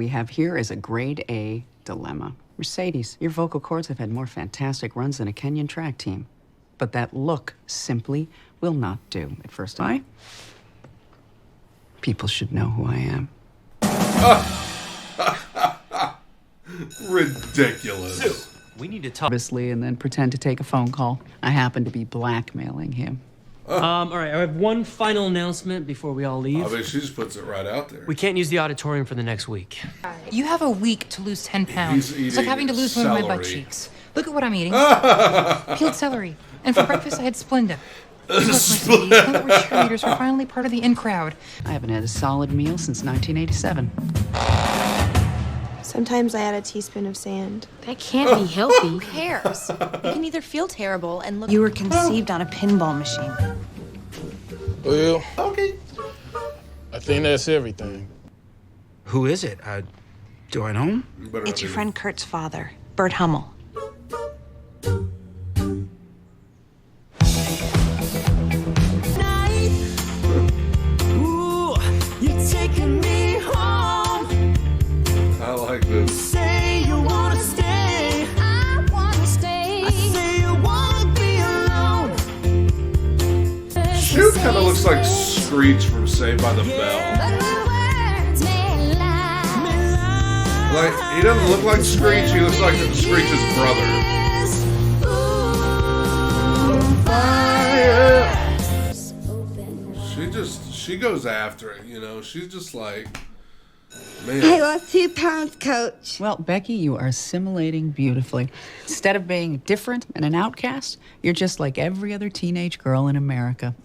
we have here is a grade A dilemma. Mercedes, your vocal cords have had more fantastic runs than a Kenyan track team. But that look simply will not do at first eye. People should know who I am. Ridiculous. Sue, we need to talk. Obviously, and then pretend to take a phone call. I happen to be blackmailing him. All right, I have one final announcement before we all leave. I mean, she just puts it right out there. We can't use the auditorium for the next week. You have a week to lose 10 pounds. It's like having to lose one of my butt cheeks. Look at what I'm eating. Peeled celery. And for breakfast, I had Splenda. Look, Mercedes, now that we're cheerleaders, we're finally part of the in crowd. I haven't had a solid meal since 1987. Sometimes I add a teaspoon of sand. That can't be healthy. Who cares? You can either feel terrible and look. You were conceived on a pinball machine. Well, Okay. I think that's everything. Who is it? Do I know him? It's your friend Kurt's father, Bert Hummel. I like this. Say you wanna stay. I wanna stay. I say you wanna be alone. Shoot kind of looks like Screech from Saved by the Bell. Like, he doesn't look like Screech, he looks like Screech's brother. She goes after it, you know? She's just like, man. I lost 2 pounds, Coach. Well, Becky, you are assimilating beautifully. Instead of being different and an outcast, you're just like every other teenage girl in America.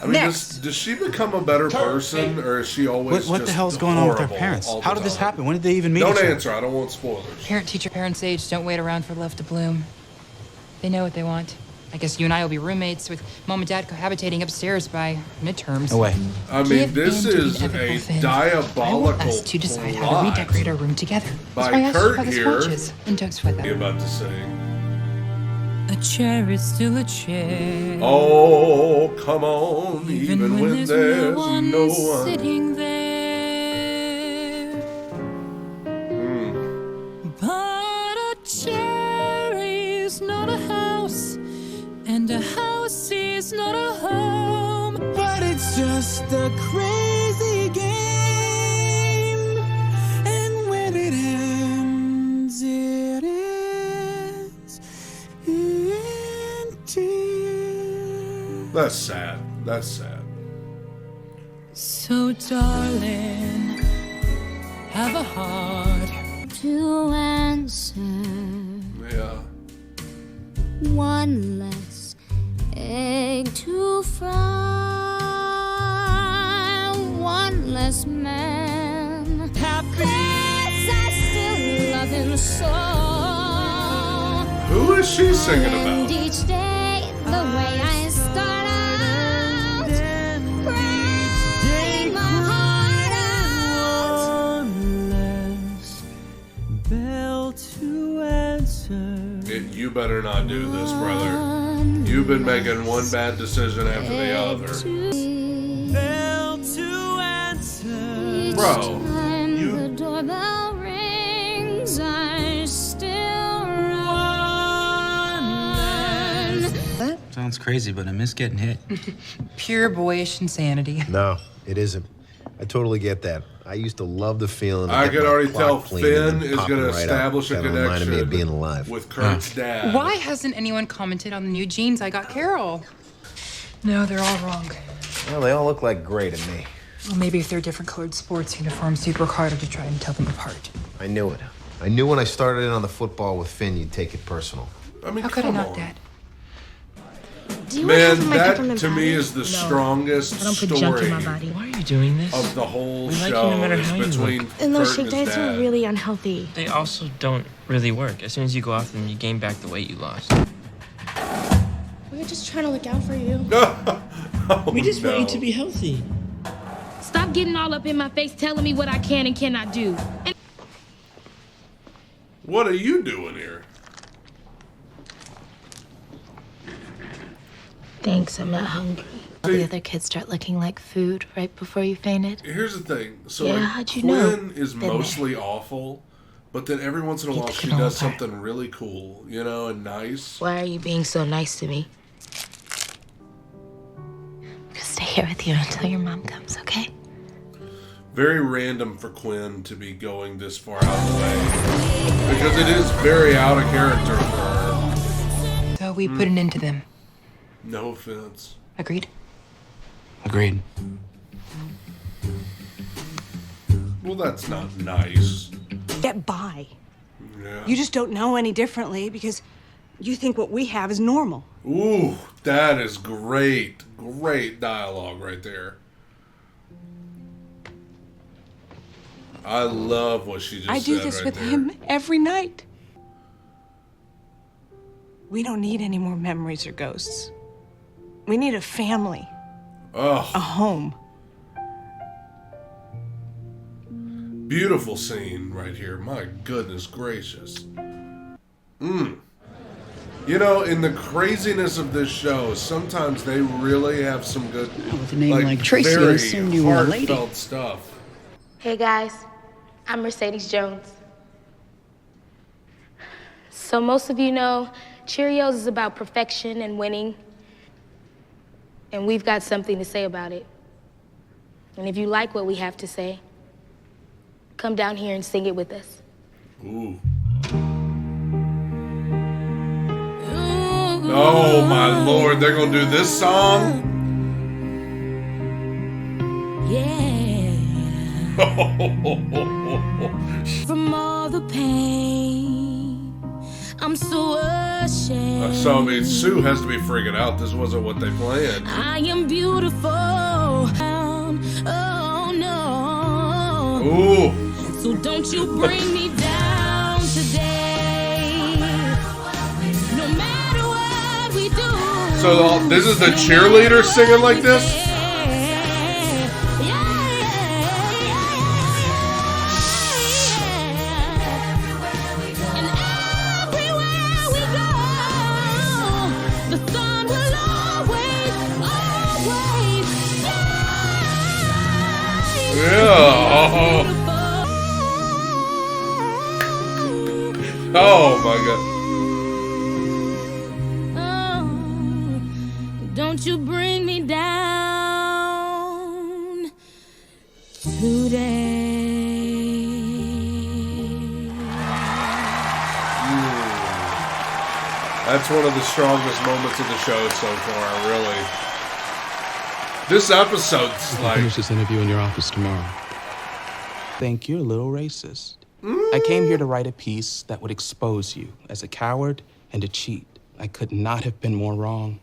I mean, does she become a better person, or is she always What just the hell's going on with her horrible parents? all the How did this time? happen? When did they even meet Don't each other? answer. I don't want spoilers. Parent, teacher, parents' age don't wait around for love to bloom. They know what they want. I guess you and I will be roommates with Mom and Dad cohabitating upstairs by midterms. No way. I mean, Give this in to the is inevitable, a Finn. diabolical I want us to decide how to plot redecorate our room together. by That's why I asked you Kurt how this here. watches. And don't sweat that. You're about to sing. A chair is still a chair. Oh, come on, even when there's no one. Sitting there. But a chair is not a house, and a house is not a home. But it's just a crazy game, and when it ends, it ends in tears. That's sad. That's sad. So darling, have a heart to answer. Yeah. One less egg to fry, one less man. Happy, I still love him so. Who is she singing And about? each day, the way I start out, crying my heart out. One less bell to answer. You better not do this, brother. You've been making one bad decision after the other. Bell to answer. Bro, The doorbell rings. I still run. Sounds crazy, but I miss getting hit. Pure boyish insanity. No, it isn't. I totally get that. I used to love the feeling. I could already tell Finn is going to establish a Reminded me of being connection alive. with Kurt's dad. Why hasn't anyone commented on the new jeans I got Carol? No, they're all wrong. Well, they all look like gray to me. Well, maybe if they're different colored sports uniforms, you'd work harder to try and tell them apart. I knew it. I knew when I started in on the football with Finn, you'd take it personal. I mean, How could I come not, on. Dad? Do you want half Man, of my that peppermint to me patty? is the strongest I don't put story junk in my body. Why are you doing this? of the whole We like you show no matter is how you between look. And those Kurt shake and his diets are dad. really unhealthy. They also don't really work. As soon as you go off them, you gain back the weight you lost. We were just trying to look out for you. Oh, We just want you no. to be healthy. Stop getting all up in my face telling me what I can and cannot do. And What are you doing here? thanks, I'm not hungry. The other kids start looking like food right before you fainted. Here's the thing. So Yeah, like, how'd you Quinn know? is mostly awful, but then every once in a while she does something really cool, you know, and nice. Why are you being so nice to me? I'm gonna stay here with you until your mom comes, okay? Very random for Quinn to be going this far out of the way. Because it is very out of character for her. So we put an end to them. No offense. Agreed? Agreed. Well, that's not nice. Get by. Yeah. You just don't know any differently because you think what we have is normal. Ooh, that is great. Great dialogue right there. I love what she just said. I do this right with there. him every night. We don't need any more memories or ghosts. We need a family. Oh. A home. Beautiful scene right here. My goodness gracious. You know, in the craziness of this show, sometimes they really have some good, with a name like Tracy, I very assumed you were a lady. heartfelt stuff. Hey guys, I'm Mercedes Jones. So most of you know, Cheerios is about perfection and winning. And we've got something to say about it. And if you like what we have to say, come down here and sing it with us. Ooh. Oh my Lord, they're gonna do this song? From all the pain, I'm so ashamed. So, I mean, Sue has to be freaking out. This wasn't what they planned. I am beautiful. Oh no. Ooh. So don't you bring me down today. No matter what we do. So, this is the cheerleader singing like this? Oh my God. Oh, don't you bring me down today. That's one of the strongest moments of the show so far, really. This episode's like... Finish this interview in your office tomorrow. Think you're a little racist. I came here to write a piece that would expose you as a coward and a cheat. I could not have been more wrong.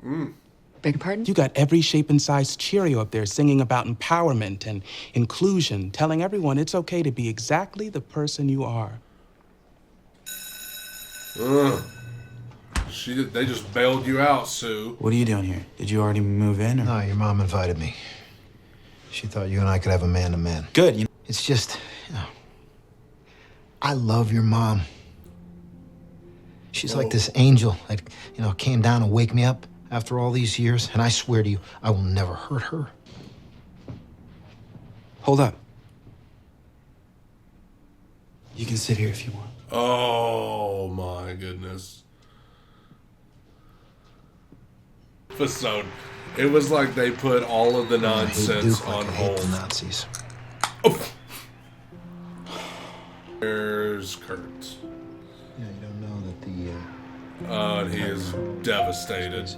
Beg your pardon? You got every shape and size Cheerio up there singing about empowerment and inclusion, telling everyone it's okay to be exactly the person you are. They just bailed you out, Sue. What are you doing here? Did you already move in? Or? No, your mom invited me. She thought you and I could have a man-to-man. Good. You know. It's just, you know, I love your mom. She's like this angel that, you know, came down and wake me up after all these years, and I swear to you, I will never hurt her. Hold up. You can sit here if you want. Oh my goodness. Episode. It was like they put all of the nonsense on hold. The Nazis. Oh. There's Kurt. Yeah, you don't know that the. And he is devastated.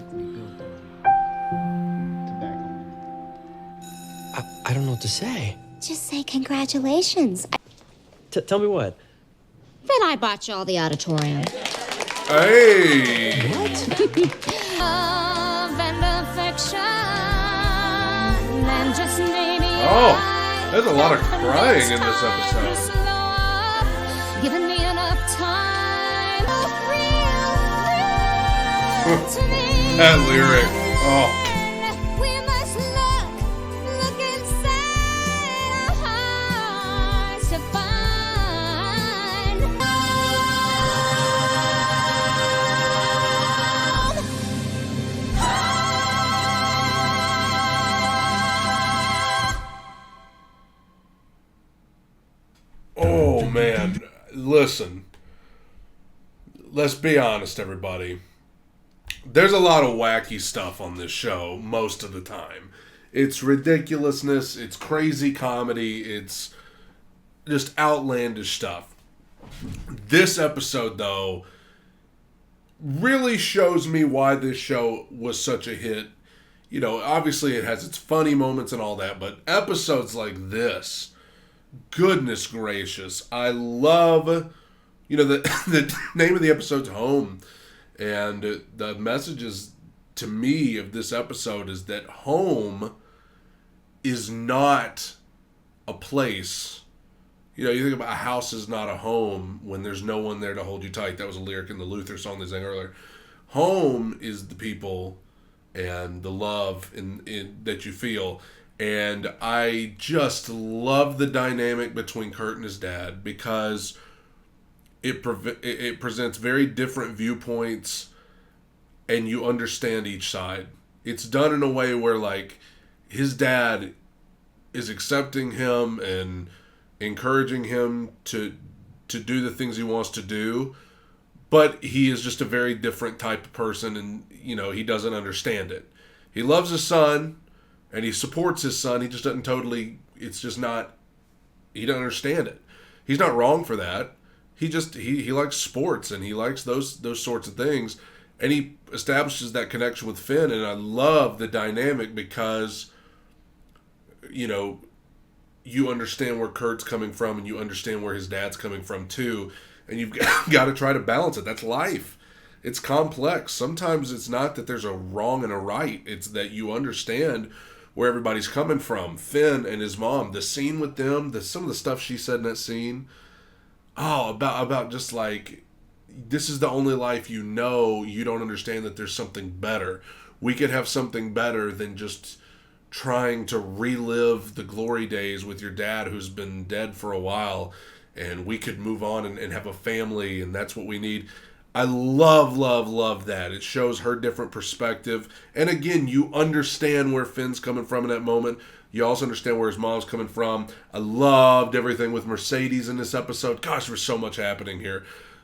I don't know what to say. Just say congratulations. Tell me what? That I bought you all the auditorium. Hey! Love and affection, and just maybe Oh, there's a lot of crying in this episode. giving me enough time. That lyric. Oh. We must look inside our hearts to find. man. Listen. Let's be honest, everybody. There's a lot of wacky stuff on this show most of the time. It's ridiculousness, it's crazy comedy, it's just outlandish stuff. This episode, though, really shows me why this show was such a hit. You know, obviously it has its funny moments and all that, but episodes like this, goodness gracious, I love, you know, the name of the episode's Home, and the messages to me of this episode is that home is not a place. You know, you think about a house is not a home when there's no one there to hold you tight. That was a lyric in the Luther song they sang earlier. Home is the people and the love in that you feel. And I just love the dynamic between Kurt and his dad because it presents very different viewpoints and you understand each side. It's done in a way where, like, his dad is accepting him and encouraging him to do the things he wants to do, but he is just a very different type of person, and you know, he doesn't understand it. He loves his son and he supports his son. He just doesn't totally, it's just not, he doesn't understand it. He's not wrong for that. He just he likes sports and he likes those sorts of things, and he establishes that connection with Finn. And I love the dynamic because, you know, you understand where Kurt's coming from and you understand where his dad's coming from too. And you've got to try to balance it. That's life. It's complex. Sometimes it's not that there's a wrong and a right. It's that you understand where everybody's coming from. Finn and his mom, the scene with them, some of the stuff she said in that scene. Oh, about just like, this is the only life you know. You don't understand that there's something better. We could have something better than just trying to relive the glory days with your dad who's been dead for a while, and we could move on and have a family, and that's what we need. I love that. It shows her different perspective. And again, you understand where Finn's coming from in that moment. You also understand where his mom's coming from. I loved everything with Mercedes in this episode. Gosh, there's so much happening here.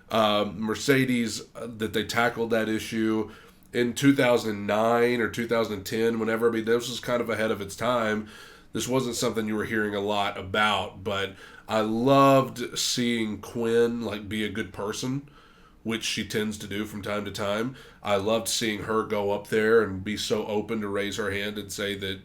Mercedes, that they tackled that issue in 2009 or 2010, whenever. I mean, this was kind of ahead of its time. This wasn't something you were hearing a lot about, but I loved seeing Quinn like be a good person, which she tends to do from time to time. I loved seeing her go up there and be so open to raise her hand and say that,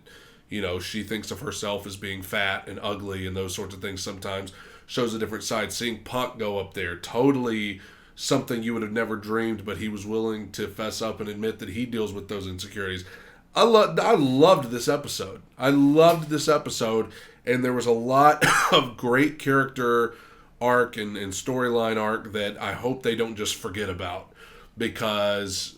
you know, she thinks of herself as being fat and ugly and those sorts of things sometimes. Shows a different side. Seeing Puck go up there, totally something you would have never dreamed, but he was willing to fess up and admit that he deals with those insecurities. I loved this episode. I loved this episode, and there was a lot of great character arc and storyline arc that I hope they don't just forget about, because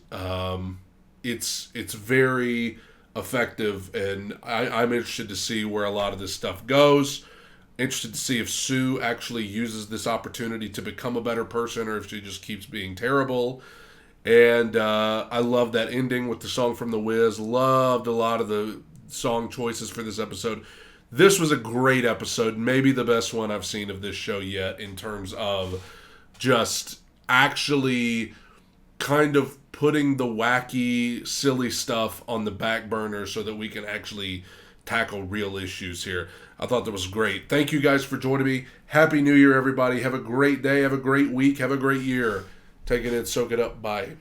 it's very effective, and I'm interested to see where a lot of this stuff goes. Interested to see if Sue actually uses this opportunity to become a better person or if she just keeps being terrible. And I love that ending with the song from The Wiz. Loved a lot of the song choices for this episode. This was a great episode, maybe the best one I've seen of this show yet, in terms of just actually kind of putting the wacky, silly stuff on the back burner so that we can actually tackle real issues here. I thought that was great. Thank you guys for joining me. Happy New Year, everybody. Have a great day. Have a great week. Have a great year. Take it in. Soak it up. Bye.